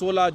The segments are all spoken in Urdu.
16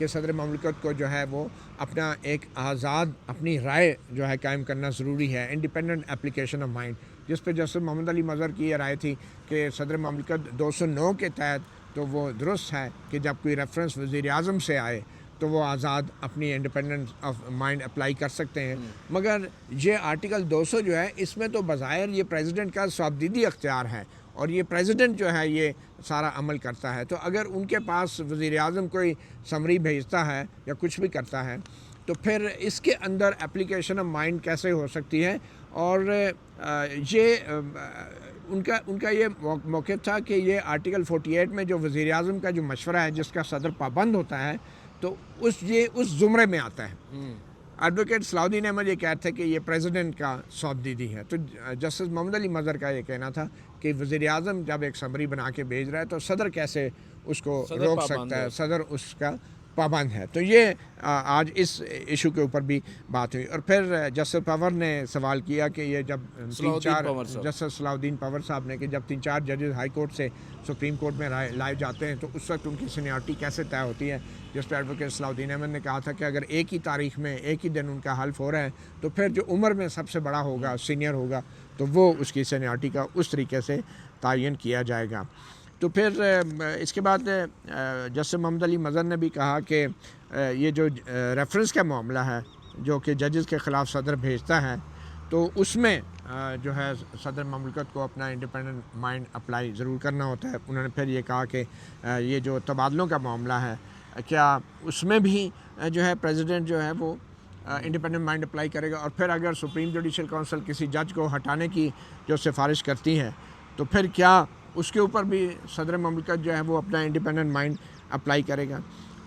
کہ صدر مملکت کو جو ہے وہ اپنا ایک آزاد اپنی رائے جو ہے قائم کرنا ضروری ہے، انڈیپینڈنٹ اپلیکیشن آف مائنڈ، جس پہ جسٹس محمد علی مظہر کی یہ رائے تھی کہ صدر مملکت 209 کے تحت تو وہ درست ہے کہ جب کوئی ریفرنس وزیر اعظم سے آئے تو وہ آزاد اپنی انڈیپینڈنس آف مائنڈ اپلائی کر سکتے ہیں، مگر یہ آرٹیکل 200 جو ہے اس میں تو بظاہر یہ پریزیڈنٹ کا صوابدیدی اختیار ہے اور یہ پریزیڈنٹ جو ہے یہ سارا عمل کرتا ہے، تو اگر ان کے پاس وزیر اعظم کوئی سمری بھیجتا ہے یا کچھ بھی کرتا ہے تو پھر اس کے اندر اپلیکیشن آف مائنڈ کیسے ہو سکتی ہے؟ اور یہ ان کا یہ موقف تھا کہ یہ آرٹیکل 48 میں جو وزیر اعظم کا جو مشورہ ہے جس کا صدر پابند ہوتا ہے تو یہ اس زمرے میں آتا ہے۔ ایڈوکیٹ صلاح الدین احمد یہ کہتے ہیں کہ یہ پریزیڈنٹ کا صوابدیدی ہے، تو جسٹس محمد علی مظہر کا یہ کہنا تھا کہ وزیر اعظم جب ایک سمری بنا کے بھیج رہا ہے تو صدر کیسے اس کو روک سکتا ہے، صدر اس کا پابند ہے۔ تو یہ آج اس ایشو کے اوپر بھی بات ہوئی، اور پھر جسٹس پاور نے سوال کیا کہ یہ جب جسٹس صلاح الدین پاور صاحب نے کہ جب 3-4 ججز ہائی کورٹ سے سپریم کورٹ میں لائے جاتے ہیں تو اس وقت ان کی سینیارٹی کیسے طے ہوتی ہے، جس پہ ایڈوکیٹ صلاح الدین احمد نے کہا تھا کہ اگر ایک ہی تاریخ میں ایک ہی دن ان کا حلف ہو رہا ہے تو پھر جو عمر میں سب سے بڑا ہوگا، سینئر ہوگا، تو وہ اس کی سینیارٹی کا اس طریقے سے تعین کیا جائے گا۔ تو پھر اس کے بعد جسٹس محمد علی مظہر نے بھی کہا کہ یہ جو ریفرنس کا معاملہ ہے جو کہ ججز کے خلاف صدر بھیجتا ہے تو اس میں جو ہے صدر مملکت کو اپنا انڈیپینڈنٹ مائنڈ اپلائی ضرور کرنا ہوتا ہے۔ انہوں نے پھر یہ کہا کہ یہ جو تبادلوں کا معاملہ ہے کیا اس میں بھی جو ہے پریزیڈنٹ جو ہے وہ انڈیپینڈنٹ مائنڈ اپلائی کرے گا، اور پھر اگر سپریم جوڈیشل کونسل کسی جج کو ہٹانے کی جو سفارش کرتی ہے تو پھر کیا اس کے اوپر بھی صدر مملکت جو ہے وہ اپنا انڈیپینڈنٹ مائنڈ اپلائی کرے گا؟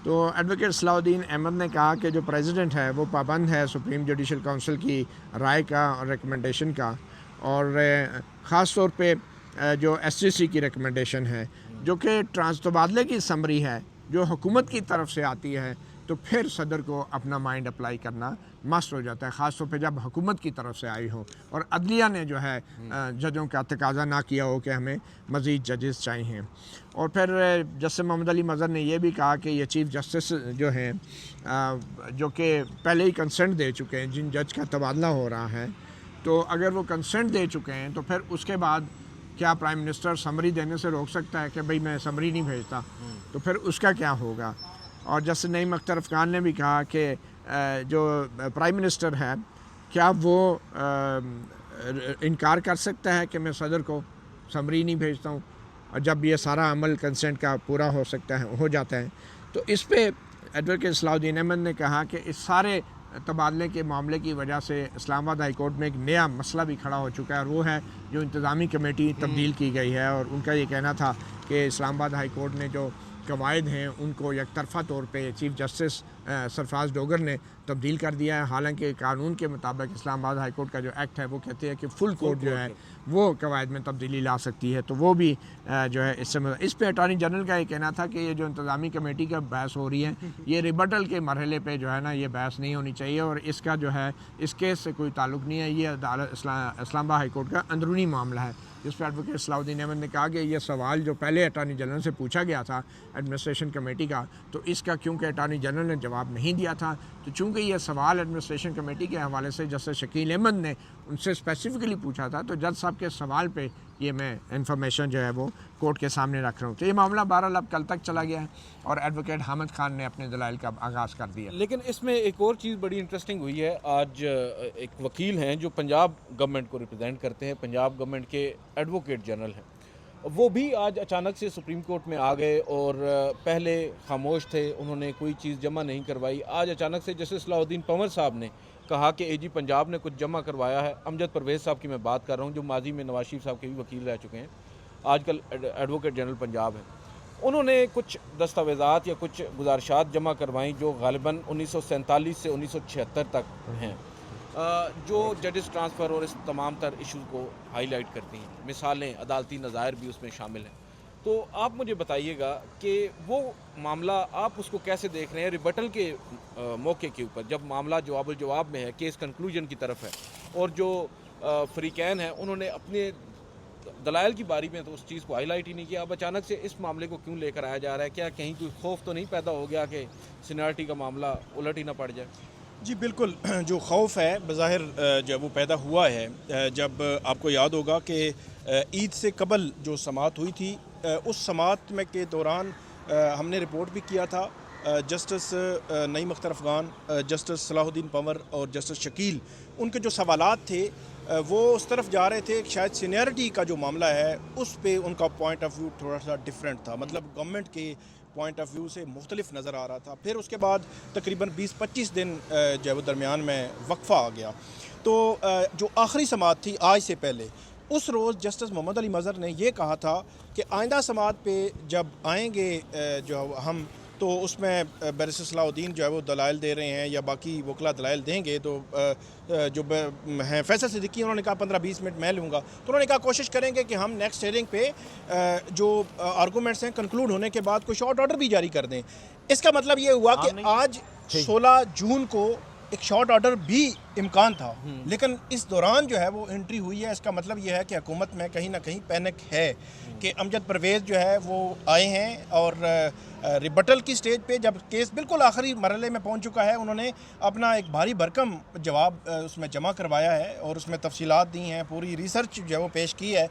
تو ایڈوکیٹ صلاح الدین احمد نے کہا کہ جو پریزیڈنٹ ہے وہ پابند ہے سپریم جوڈیشل کونسل کی رائے کا اور ریکمنڈیشن کا، اور خاص طور پہ جو SCC کی ریکمنڈیشن ہے جو کہ تبادلے کی سمری ہے جو حکومت کی طرف سے آتی ہے، تو پھر صدر کو اپنا مائنڈ اپلائی کرنا مست ہو جاتا ہے، خاص طور پہ جب حکومت کی طرف سے آئی ہو اور عدلیہ نے جو ہے ججوں کا تقاضا نہ کیا ہو کہ ہمیں مزید ججز چاہیے۔ اور پھر جسٹس محمد علی مظہر نے یہ بھی کہا کہ یہ چیف جسٹس جو ہیں جو کہ پہلے ہی کنسنٹ دے چکے ہیں، جن جج کا تبادلہ ہو رہا ہے، تو اگر وہ کنسنٹ دے چکے ہیں تو پھر اس کے بعد کیا پرائم منسٹر سمری دینے سے روک سکتا ہے کہ بھئی میں سمری نہیں بھیجتا؟ تو پھر اس کا کیا ہوگا؟ اور جسٹس نعیم اختر افغان نے بھی کہا کہ جو پرائم منسٹر ہے کیا وہ انکار کر سکتا ہے کہ میں صدر کو سمری نہیں بھیجتا ہوں، اور جب یہ سارا عمل کنسنٹ کا پورا ہو جاتا ہے۔ تو اس پہ ایڈوکیٹ صلاح الدین احمد نے کہا کہ اس سارے تبادلے کے معاملے کی وجہ سے اسلام آباد ہائی کورٹ میں ایک نیا مسئلہ بھی کھڑا ہو چکا ہے، اور وہ ہے جو انتظامی کمیٹی تبدیل کی گئی ہے، اور ان کا یہ کہنا تھا کہ اسلام آباد ہائی کورٹ نے جو قواعد ہیں ان کو یک طرفہ طور پہ چیف جسٹس سرفراز ڈوگر نے تبدیل کر دیا ہے، حالانکہ قانون کے مطابق اسلام آباد ہائی کورٹ کا جو ایکٹ ہے وہ کہتے ہیں کہ فل کورٹ جو ہے وہ قواعد میں تبدیلی لا سکتی ہے، تو وہ بھی جو ہے اس پہ اٹارنی جنرل کا یہ کہنا تھا کہ یہ جو انتظامی کمیٹی کا بحث ہو رہی ہے یہ ریبٹل کے مرحلے پہ جو ہے نا یہ بحث نہیں ہونی چاہیے، اور اس کا جو ہے اس کیس سے کوئی تعلق نہیں ہے، یہ اسلام آباد ہائی کورٹ کا اندرونی معاملہ ہے۔ جس پہ ایڈوکیٹ صلاح الدین احمد نے کہا کہ یہ سوال جو پہلے اٹارنی جنرل سے پوچھا گیا تھا ایڈمنسٹریشن کمیٹی کا، تو اس کا کیونکہ اٹارنی جنرل نے جواب نہیں دیا تھا، تو چونکہ یہ سوال ایڈمنسٹریشن کمیٹی کے حوالے سے جسٹس شکیل احمد نے ان سے اسپیسیفکلی پوچھا تھا، تو جج صاحب کے سوال پہ یہ میں انفارمیشن جو ہے وہ کورٹ کے سامنے رکھ رہا ہوں۔ تو یہ معاملہ بہرحال اب کل تک چلا گیا ہے اور ایڈوکیٹ حامد خان نے اپنے دلائل کا آغاز کر دیا۔ لیکن اس میں ایک اور چیز بڑی انٹرسٹنگ ہوئی ہے، آج ایک وکیل ہیں جو پنجاب گورنمنٹ کو ریپرزینٹ کرتے ہیں، پنجاب گورنمنٹ کے ایڈوکیٹ جنرل ہیں، وہ بھی آج اچانک سے سپریم کورٹ میں آ گئے اور پہلے خاموش تھے، انہوں نے کوئی چیز جمع نہیں کروائی۔ آج اچانک سے جسٹس صلاح الدین پنور صاحب نے کہا کہ AG پنجاب نے کچھ جمع کروایا ہے۔ امجد پرویز صاحب کی میں بات کر رہا ہوں جو ماضی میں نواز شریف صاحب کے بھی وکیل رہ چکے ہیں، آج کل ایڈوکیٹ جنرل پنجاب ہیں۔ انہوں نے کچھ دستاویزات یا کچھ گزارشات جمع کروائیں جو غالباً 1947 سے 1976 تک ہیں، جو ججز ٹرانسفر اور اس تمام تر ایشوز کو ہائی لائٹ کرتی ہیں، مثالیں، عدالتی نظائر بھی اس میں شامل ہیں۔ تو آپ مجھے بتائیے گا کہ وہ معاملہ آپ اس کو کیسے دیکھ رہے ہیں ریبٹل کے موقع کے اوپر، جب معاملہ جواب الجواب میں ہے، کیس کنکلوژن کی طرف ہے، اور جو فریقین ہیں انہوں نے اپنے دلائل کی باری میں تو اس چیز کو ہائی لائٹ ہی نہیں کیا. اب اچانک سے اس معاملے کو کیوں لے کر آیا جا رہا ہے؟ کیا کہیں کوئی خوف تو نہیں پیدا ہو گیا کہ سینیورٹی کا معاملہ الٹ ہی نہ پڑ جائے؟ جی بالکل، جو خوف ہے بظاہر جب وہ پیدا ہوا ہے، جب آپ کو یاد ہوگا کہ عید سے قبل جو سماعت ہوئی تھی، اس سماعت میں کے دوران ہم نے رپورٹ بھی کیا تھا. جسٹس نعیم اختر افغان، جسٹس صلاح الدین پنور اور جسٹس شکیل، ان کے جو سوالات تھے وہ اس طرف جا رہے تھے. شاید سینیئرٹی کا جو معاملہ ہے اس پہ ان کا پوائنٹ آف ویو تھوڑا سا ڈیفرنٹ تھا، مطلب گورنمنٹ کے پوائنٹ آف ویو سے مختلف نظر آ رہا تھا. پھر اس کے بعد تقریباً 20-25 دن جو ہے وہ درمیان میں وقفہ آ گیا. تو جو آخری سماعت تھی آج سے پہلے، اس روز جسٹس محمد علی مظہر نے یہ کہا تھا کہ آئندہ سماعت پہ جب آئیں گے جو ہم، تو اس میں بیرسٹر صلاح الدین جو ہے وہ دلائل دے رہے ہیں یا باقی وکلا دلائل دیں گے، تو جو ہیں فیصل صدیقی، انہوں نے کہا 15-20 منٹ میں لوں گا. تو انہوں نے کہا کوشش کریں گے کہ ہم نیکسٹ ہیئرنگ پہ جو آرگومنٹس ہیں کنکلوڈ ہونے کے بعد کوئی شارٹ آرڈر بھی جاری کر دیں. اس کا مطلب یہ ہوا کہ آج 16 جون کو ایک شارٹ آرڈر بھی امکان تھا، لیکن اس دوران جو ہے وہ انٹری ہوئی ہے. اس کا مطلب یہ ہے کہ حکومت میں کہیں نہ کہیں پینک ہے کہ امجد پرویز جو ہے وہ آئے ہیں اور ریبٹل کی سٹیج پہ جب کیس بالکل آخری مرحلے میں پہنچ چکا ہے، انہوں نے اپنا ایک بھاری بھرکم جواب اس میں جمع کروایا ہے اور اس میں تفصیلات دی ہیں، پوری ریسرچ جو ہے وہ پیش کی ہے،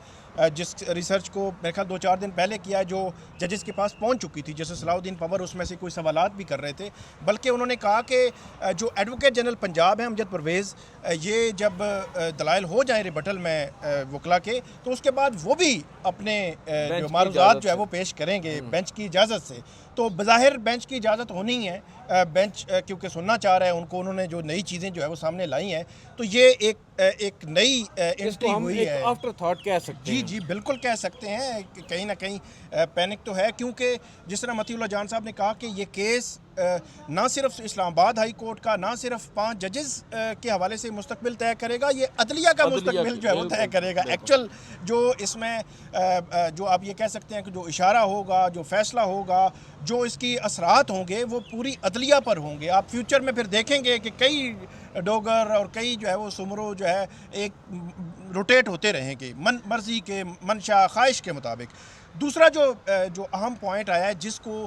جس ریسرچ کو میرے خیال 2-4 دن پہلے کیا ہے، جو ججز کے پاس پہنچ چکی تھی. جیسے صلاح الدین پنور اس میں سے کوئی سوالات بھی کر رہے تھے، بلکہ انہوں نے کہا کہ جو ایڈوکیٹ جنرل پنجاب ہیں امجد پرویز، یہ جب دلائل ہو جائیں ریبٹل میں وکلا کے، تو اس کے بعد وہ بھی اپنے جو معروضات جو ہے وہ پیش کریں گے بینچ کی اجازت سے. تو بظاہر بینچ کی اجازت ہونی ہے، بینچ کیونکہ سننا چاہ رہا ہے ان کو، انہوں نے جو نئی چیزیں جو ہے وہ سامنے لائی ہیں، تو یہ ایک نئی انٹری ہوئی ہے. آفٹر تھاٹ کہہ سکتے ہیں. جی بالکل کہہ سکتے ہیں کہ کہیں نہ کہیں پینک تو ہے، کیونکہ جس طرح مطیع اللہ جان صاحب نے کہا کہ یہ کیس نہ صرف اسلام آباد ہائی کورٹ کا، نہ صرف 5 ججز کے حوالے سے مستقبل طے کرے گا، یہ عدلیہ کا مستقبل جو ہے وہ طے کرے گا. ایکچوئل جو اس میں جو آپ یہ کہہ سکتے ہیں کہ جو اشارہ ہوگا، جو فیصلہ ہوگا، جو اس کی اثرات ہوں گے، وہ پوری عدلیہ پر ہوں گے. آپ فیوچر میں پھر دیکھیں گے کہ کئی ڈوگر اور کئی جو ہے وہ سمرو جو ہے ایک روٹیٹ ہوتے رہیں گے مرضی کے، منشا خواہش کے مطابق. دوسرا جو اہم پوائنٹ آیا ہے، جس کو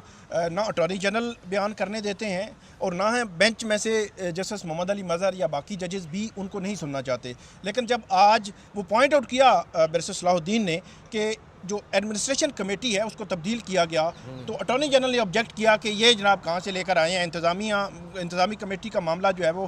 نہ اٹارنی جنرل بیان کرنے دیتے ہیں اور نہ ہے بینچ میں سے جسٹس محمد علی مظہر یا باقی ججز بھی ان کو نہیں سننا چاہتے، لیکن جب آج وہ پوائنٹ آؤٹ کیا بیرسٹر صلاح الدین نے کہ جو ایڈمنسٹریشن کمیٹی ہے اس کو تبدیل کیا گیا، تو اٹارنی جنرل نے آبجیکٹ کیا کہ یہ جناب کہاں سے لے کر آئے ہیں، انتظامی کمیٹی کا معاملہ جو ہے وہ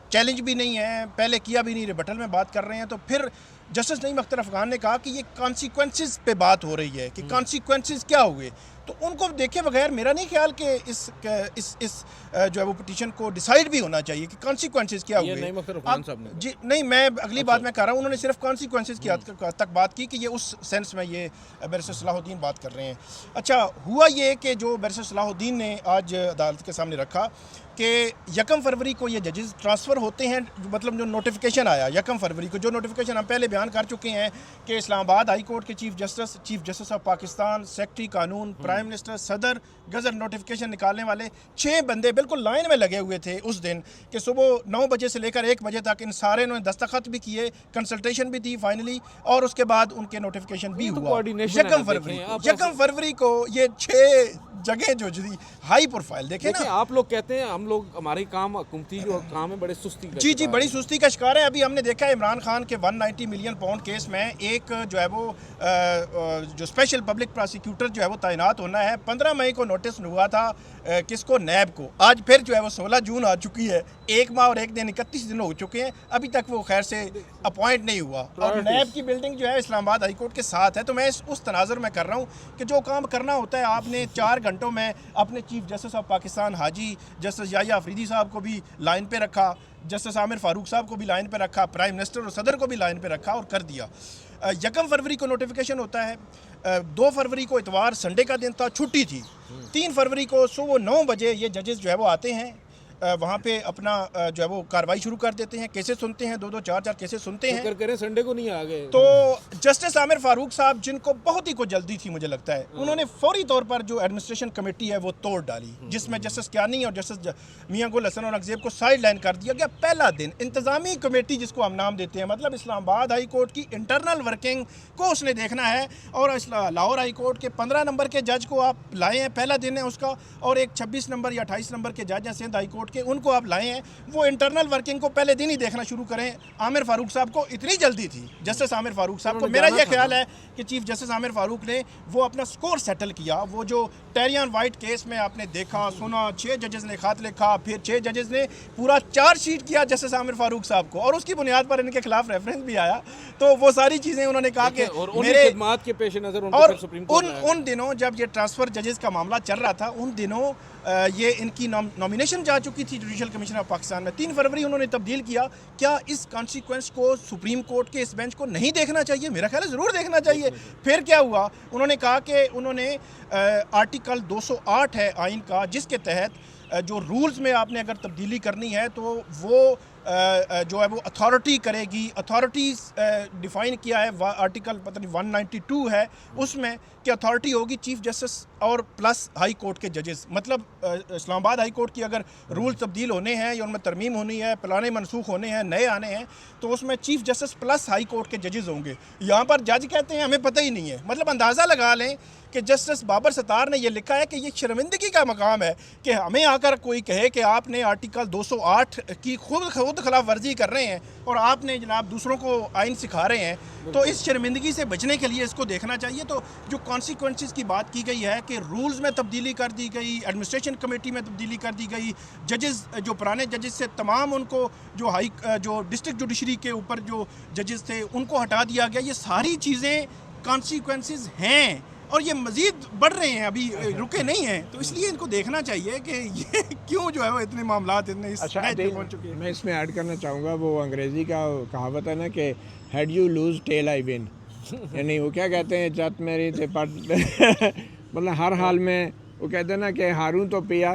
چیلنج بھی نہیں ہے، پہلے کیا بھی نہیں، ریبٹل میں بات کر رہے ہیں. تو پھر جسٹس نعیم اختر افغان نے کہا کہ یہ کانسیکوینسز پہ بات ہو رہی ہے کہ کانسیکوینسز کیا ہوئے. تو ان کو دیکھے بغیر میرا نہیں خیال کہ اس جو ہے وہ پٹیشن کو ڈیسائیڈ بھی ہونا چاہیے کہ کانسیکوینسز کیا ہوئے. نعیم اختر افغان صاحب نے جی نہیں، میں اگلی بات میں کر رہا ہوں، انہوں نے صرف کانسیکوینسز کی تک بات کی کہ یہ اس سینس میں یہ بیرسٹر صلاح الدین بات کر رہے ہیں. اچھا ہوا یہ کہ جو بیرسٹر صلاح الدین نے آج عدالت کے سامنے رکھا کہ 1 فروری کو یہ ججز ٹرانسفر ہوتے ہیں، مطلب جو نوٹیفیکیشن آیا 1 فروری کو، جو نوٹیفیکیشن ہم پہلے بیان کر چکے ہیں کہ اسلام آباد ہائی کورٹ کے chief justice of Pakistan, secretary قانون، پرائم منسٹر، صدر، گزر نوٹیفیکیشن نکالنے والے 6 بندے بالکل لائن میں لگے ہوئے تھے اس دن کہ صبح 9 بجے سے لے کر 1 بجے تک ان سارے نے دستخط بھی کیے، کنسلٹیشن بھی تھی فائنلی، اور اس کے بعد ان کے نوٹیفیکیشن بھی ہوا 1 فروری کو. یہ 6 جگہ جو ہائی پروفائل دیکھیں نا، آپ لوگ کہتے ہیں ہم لوگ ہماری کام حکومتی جو کام ہے بڑے سستی کا جی بڑی سستی کا شکار ہے. ابھی ہم نے دیکھا عمران خان کے 190 ملین پاؤنڈ کیس میں ایک جو ہے وہ جو اسپیشل پبلک پراسیکیوٹر جو ہے وہ تعینات ہونا ہے. 15 مئی کو نوٹس ہوا تھا کس کو، نیب کو. آج پھر جو ہے وہ 16 جون آ چکی ہے، 1 ماہ اور 1 دن 31 دن ہو چکے ہیں، ابھی تک وہ خیر سے اپوائنٹ نہیں ہوا. اور نیب کی بلڈنگ جو ہے اسلام آباد ہائی کورٹ کے ساتھ ہے. تو میں اس تناظر میں کر رہا ہوں کہ جو کام کرنا ہوتا ہے آپ نے 4 گھنٹوں میں اپنے chief justice of Pakistan Haji justice یحییٰ آفریدی صاحب کو بھی لائن پہ رکھا، جسٹس عامر فاروق صاحب کو بھی لائن پہ رکھا، پرائم منسٹر اور صدر کو بھی لائن پہ رکھا اور کر دیا. 1 فروری کو نوٹیفیکیشن ہوتا ہے، 2 فروری کو اتوار سنڈے کا دن تھا، چھٹی تھی. 3 فروری کو صبح 9 بجے یہ ججز جو ہے وہ آتے ہیں. وہاں پہ اپنا جو ہے وہ کارروائی شروع کر دیتے ہیں, کیسز سنتے ہیں, 2-2 4-4 کیسز سنتے ہیں. فکر کریں سنڈے کو نہیں آ گئے. تو جسٹس عامر فاروق صاحب جن کو بہت ہی کو جلدی تھی مجھے لگتا ہے, انہوں نے فوری طور پر جو ایڈمنسٹریشن کمیٹی ہے وہ توڑ ڈالی, جس میں جسٹس کیانی اور جسٹس میاں گل حسن اور اورنگزیب کو سائڈ لائن کر دیا گیا. پہلا دن انتظامی کمیٹی جس کو ہم نام دیتے ہیں, مطلب اسلام آباد ہائی کورٹ کی انٹرنل ورکنگ کو اس نے دیکھنا ہے, اور لاہور ہائی کورٹ کے 15 نمبر کے جج کو آپ لائے ہیں, پہلا دن ہے اس کا, اور ایک 26 نمبر یا 28 نمبر کے جج ہیں سندھ ہائی کورٹ کے, ان کو آپ لائے ہیں. وہ انٹرنل ورکنگ کو پہلے دن ہی دیکھنا شروع کریں. عامر فاروق صاحب کو اتنی جلدی تھی, جسٹس عامر فاروق صاحب کو, میرا یہ خیال ہے کہ چیف جسٹس عامر فاروق نے وہ اپنا سکور سیٹل کیا. وہ جو ٹیریان وائٹ کیس میں آپ نے دیکھا سنا, 6 ججز نے خط لکھا, پھر 6 ججز نے پورا چارج شیٹ کیا جسٹس عامر فاروق صاحب کو, اور اس کی بنیاد پر ان کے خلاف ریفرنس بھی آیا. تو وہ ساری چیزیں انہوں نے کہا کہ میرے خدمات کے پیش نظر ان دنوں جب یہ ٹرانسفر ججز کا معاملہ چل رہا تھا, ان دنوں یہ ان کی نامینیشن جا چکی تھی جوڈیشل کمیشن آف پاکستان میں. 3 فروری انہوں نے تبدیل کیا. کیا اس کانسیکوینس کو سپریم کورٹ کے اس بینچ کو نہیں دیکھنا چاہیے؟ میرا خیال ہے ضرور دیکھنا چاہیے. پھر کیا ہوا, انہوں نے کہا کہ انہوں نے آرٹیکل 208 ہے آئین کا, جس کے تحت جو رولز میں آپ نے اگر تبدیلی کرنی ہے تو وہ جو ہے وہ اتھارٹی کرے گی. اتھارٹیز ڈیفائن کیا ہے, آرٹیکل پتہ نہیں 192 ہے اس میں, کہ اتھارٹی ہوگی چیف جسٹس اور پلس ہائی کورٹ کے ججز. مطلب اسلام آباد ہائی کورٹ کی اگر رول تبدیل ہونے ہیں یا ان میں ترمیم ہونی ہے, پرانے منسوخ ہونے ہیں, نئے آنے ہیں, تو اس میں chief justice plus high court کے ججز ہوں گے. یہاں پر جج کہتے ہیں ہمیں پتہ ہی نہیں ہے. مطلب اندازہ لگا لیں کہ جسٹس بابر ستار نے یہ لکھا ہے کہ یہ شرمندگی کا مقام ہے کہ ہمیں آ کر کوئی کہے کہ آپ نے آرٹیکل 208 کی خود خلاف ورزی کر رہے ہیں اور آپ نے جناب دوسروں کو آئین سکھا رہے ہیں. تو اس شرمندگی سے بچنے کے لیے اس کو دیکھنا چاہیے. تو جو کانسیکوینسز کی بات کی گئی ہے کہ رولز میں تبدیلی کر دی گئی, ایڈمنسٹریشن کمیٹی میں تبدیلی کر دی گئی, ججز جو پرانے ججز سے تمام ان کو جو ڈسٹرکٹ جوڈیشری کے اوپر جو ججز تھے ان کو ہٹا دیا گیا. یہ ساری چیزیں کانسیکوینسز ہیں اور یہ مزید بڑھ رہے ہیں, ابھی رکے نہیں ہیں. تو اس لیے ان کو دیکھنا چاہیے کہ یہ کیوں جو ہے وہ اتنے معاملات اتنے اس اچھا پہنچ چکے ہیں. میں اس میں ایڈ کرنا چاہوں گا, وہ انگریزی کا کہاوت ہے نا کہ head you lose tail I win, یعنی وہ کیا کہتے ہیں, جت میری تھے پٹ مطلب ہر حال میں وہ کہتے ہیں نا کہ ہاروں تو پیا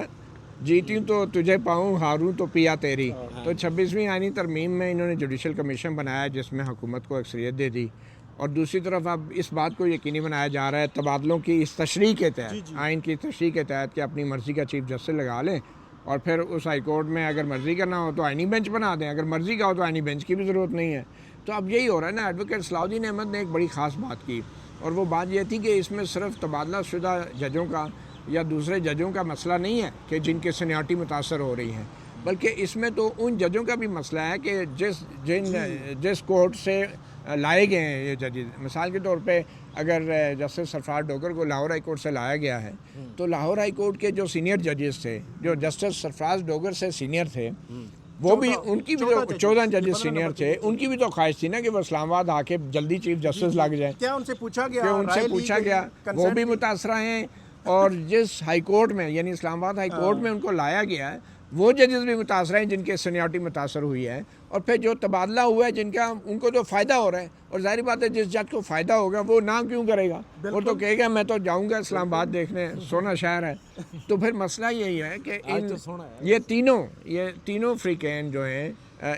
جیتی ہوں تو تجھے پاؤں, ہاروں تو پیا تیری. تو 26ویں آئینی ترمیم میں انہوں نے جوڈیشل کمیشن بنایا جس میں حکومت کو اکثریت دے دی, اور دوسری طرف اب اس بات کو یقینی بنایا جا رہا ہے تبادلوں کی اس تشریح کے تحت, آئین کی تشریح کے تحت, کہ اپنی مرضی کا چیف جسٹس لگا لیں, اور پھر اس ہائی کورٹ میں اگر مرضی کا نہ ہو تو آئینی بینچ بنا دیں, اگر مرضی کا ہو تو آئینی بینچ کی بھی ضرورت نہیں ہے. تو اب یہی ہو رہا ہے نا. ایڈوکیٹ صلاح الدین احمد نے ایک بڑی خاص بات کی, اور وہ بات یہ تھی کہ اس میں صرف تبادلہ شدہ ججوں کا یا دوسرے ججوں کا مسئلہ نہیں ہے کہ جن کی سینیارٹی متاثر ہو رہی ہیں, بلکہ اس میں تو ان ججوں کا بھی مسئلہ ہے کہ جس کورٹ سے لائے گئے ہیں یہ ججز. مثال کے طور پہ اگر جسٹس سرفراز ڈوگر کو لاہور ہائی کورٹ سے لایا گیا ہے, تو لاہور ہائی کورٹ کے جو سینئر ججز تھے, جو جسٹس سرفراز ڈوگر سے سینئر تھے, وہ بھی ان کی بھی 14 ججز سینئر تھے, ان کی بھی تو خواہش تھی نا کہ وہ اسلام آباد آ کے جلدی چیف جسٹس لگ جائیں. کیا ان سے پوچھا گیا؟ کہ ان سے پوچھا گیا, وہ بھی متاثرہ ہیں, اور جس ہائی کورٹ میں یعنی اسلام آباد ہائی کورٹ میں ان کو لایا گیا ہے وہ ججز بھی متاثر ہیں جن کے سینیارٹی متاثر ہوئی ہے. اور پھر جو تبادلہ ہوا ہے جن کا ان کو جو فائدہ ہو رہا ہے, اور ظاہری بات ہے جس جج کو فائدہ ہوگا وہ نہ کیوں کرے گا, وہ تو کہے گا میں تو جاؤں گا اسلام آباد دیکھنے, سونا شہر ہے. تو پھر مسئلہ یہی ہے کہ یہ تینوں فریقین جو ہیں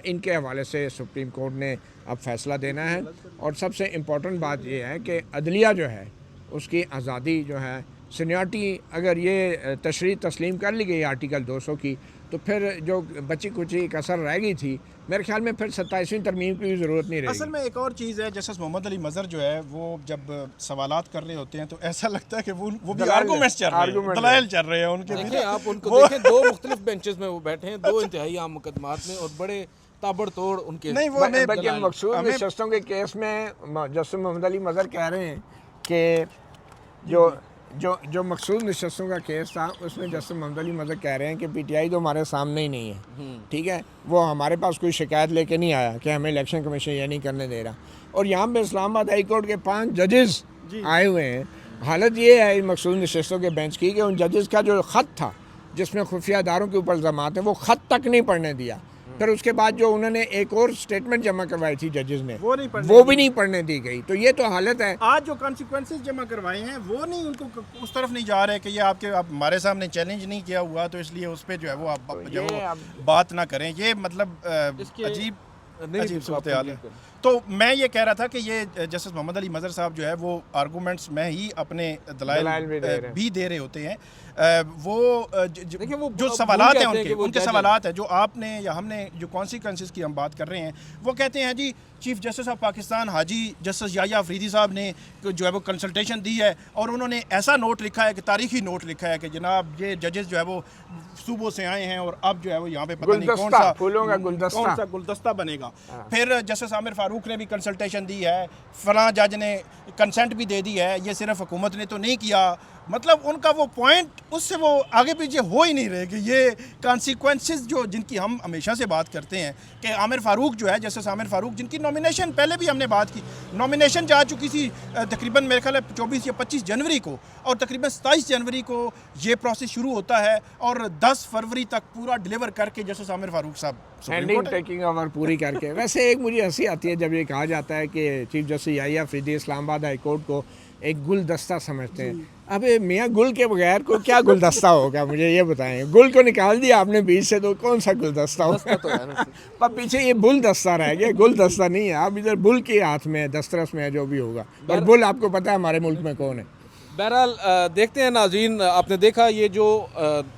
ان کے حوالے سے سپریم کورٹ نے اب فیصلہ دینا ہے. اور سب سے امپورٹنٹ بات یہ ہے کہ عدلیہ جو ہے اس کی آزادی جو ہے, سینیارٹی اگر یہ تشریح تسلیم کر لی گئی آرٹیکل 200 کی, تو پھر جو بچی کچی کسر رہ گئی تھی میرے خیال میں پھر 27ویں ترمیم کی بھی ضرورت نہیں رہی. اصل میں ایک اور چیز ہے, جسٹس محمد علی مظہر جو ہے وہ جب سوالات کر رہے ہوتے ہیں تو ایسا لگتا ہے کہ وہ بھی آرگومنٹس چل رہے ہیں, دلائل چل رہے ہیں ان کے. دیکھیں آپ ان کو دیکھیں, 2 مختلف بینچز میں وہ بیٹھے ہیں, 2 انتہائی عام مقدمات میں, اور بڑے تابڑ توڑ ان کے. نہیں, وہ بلکہ مخصوص نشستوں کے کیس میں جسٹس محمد علی مظہر کہہ رہے ہیں کہ جو مخصوص نشستوں کا کیس تھا اس میں جسٹس محمد علی مظہر کہہ رہے ہیں کہ پی ٹی آئی تو ہمارے سامنے ہی نہیں ہے, ٹھیک ہے, وہ ہمارے پاس کوئی شکایت لے کے نہیں آیا کہ ہمیں الیکشن کمیشن یہ نہیں کرنے دے رہا. اور یہاں پہ اسلام آباد ہائی کورٹ کے 5 ججز آئے ہوئے ہیں. حالت یہ ہے مخصوص نشستوں کے بینچ کی کہ ان ججز کا جو خط تھا جس میں خفیہ اداروں کے اوپر الزامات ہیں وہ خط تک نہیں پڑھنے دیا. پھر اس کے بعد جو انہوں نے ایک اور اسٹیٹمنٹ جمع کروائی تھی ججز نے وہ بھی نہیں پڑھنے دی گئی. تو یہ تو حالت ہے. آج جو کانسیکوینسز جمع کروائے ہیں وہ نہیں, ان کو اس طرف نہیں جا رہے کہ یہ آپ ہمارے سامنے چیلنج نہیں کیا ہوا تو اس لیے اس پہ جو ہے وہ آپ جو بات نہ کریں. یہ مطلب عجیب صورتحال ہے. تو میں یہ کہہ رہا تھا کہ یہ جسٹس محمد علی مظہر صاحب جو ہے وہ آرگومنٹس میں ہی اپنے دلائل بھی دے رہے ہوتے ہیں. وہ جو سوالات ہیں ان کے سوالات ہیں جو آپ نے یا ہم نے جو کانسیکوینسز کی ہم بات کر رہے ہیں, وہ کہتے ہیں جی chief justice of Pakistan Haji justice یحییٰ افریدی صاحب نے جو ہے وہ کنسلٹیشن دی ہے اور انہوں نے ایسا نوٹ لکھا ہے کہ تاریخی نوٹ لکھا ہے کہ جناب یہ ججز جو ہے وہ صوبوں سے آئے ہیں اور اب جو ہے وہ یہاں پہ پتہ نہیں کون سا گلدستہ بنے گا. پھر جسٹس عامر فاروق نے بھی کنسلٹیشن دی ہے, فلاں جج نے کنسنٹ بھی دے دی ہے, یہ صرف حکومت نے تو نہیں کیا. مطلب ان کا وہ پوائنٹ اس سے وہ آگے پیچھے ہو ہی نہیں رہے کہ یہ کانسیکوینسز جو جن کی ہم ہمیشہ سے بات کرتے ہیں کہ عامر فاروق جو ہے جسٹس عامر فاروق جن کی نامینیشن پہلے بھی ہم نے بات کی, نامینیشن جا چکی تھی تقریباً میرے خیال ہے 24 یا 25 جنوری کو, اور تقریباً 27 جنوری کو یہ پروسیس شروع ہوتا ہے اور 10 فروری تک پورا ڈیلیور کر کے جسٹس عامر فاروق صاحب ہینڈنگ ٹیکنگ اوور پوری کر کے. ویسے ایک مجھے ہنسی آتی ہے جب یہ کہا جاتا ہے کہ چیف جسٹس یحییٰ افریدی اسلام آباد ہائی کورٹ کو ایک گلدستہ سمجھتے ہیں. اب میاں گل کے بغیر کو کیا گلدستہ ہوگا, مجھے یہ بتائیں. گل کو نکال دیا آپ نے بیچ سے تو کون سا گلدستہ ہوگا, پر پیچھے یہ بل دستہ رہ گیا, گلدستہ نہیں ہے. آپ ادھر بل کے ہاتھ میں دسترس میں ہے جو بھی ہوگا, اور بل آپ کو پتہ ہے ہمارے ملک میں کون ہے. بہرحال دیکھتے ہیں ناظرین, آپ نے دیکھا یہ جو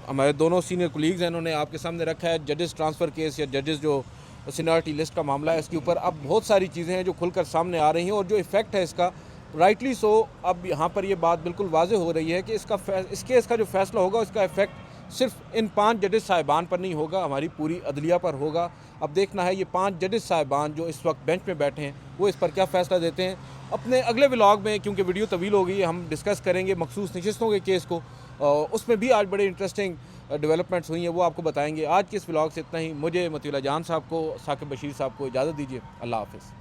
ہمارے دونوں سینئر کولیگز ہیں انہوں نے آپ کے سامنے رکھا ہے ججز ٹرانسفر کیس یا ججز جو سینیورٹی لسٹ کا معاملہ ہے, اس کے اوپر اب بہت ساری چیزیں ہیں جو کھل کر سامنے آ رہی ہیں, اور جو ایفیکٹ ہے اس کا رائٹلی سو اب یہاں پر یہ بات بالکل واضح ہو رہی ہے کہ اس کیس کا جو فیصلہ ہوگا اس کا ایفیکٹ صرف ان 5 ججز صاحبان پر نہیں ہوگا, ہماری پوری عدلیہ پر ہوگا. اب دیکھنا ہے یہ 5 ججز صاحبان جو اس وقت بینچ میں بیٹھے ہیں وہ اس پر کیا فیصلہ دیتے ہیں. اپنے اگلے ولاگ میں, کیونکہ ویڈیو طویل ہو گئی ہے, ہم ڈسکس کریں گے مخصوص نشستوں کے کیس کو, اس میں بھی آج بڑے انٹرسٹنگ ڈیولپمنٹس ہوئی ہیں, وہ آپ کو بتائیں گے. آج کے اس ولاگ سے اتنا ہی. مجھے مطیع اللہ جان صاحب کو, ثاقب بشیر صاحب کو اجازت دیجیے. اللہ حافظ.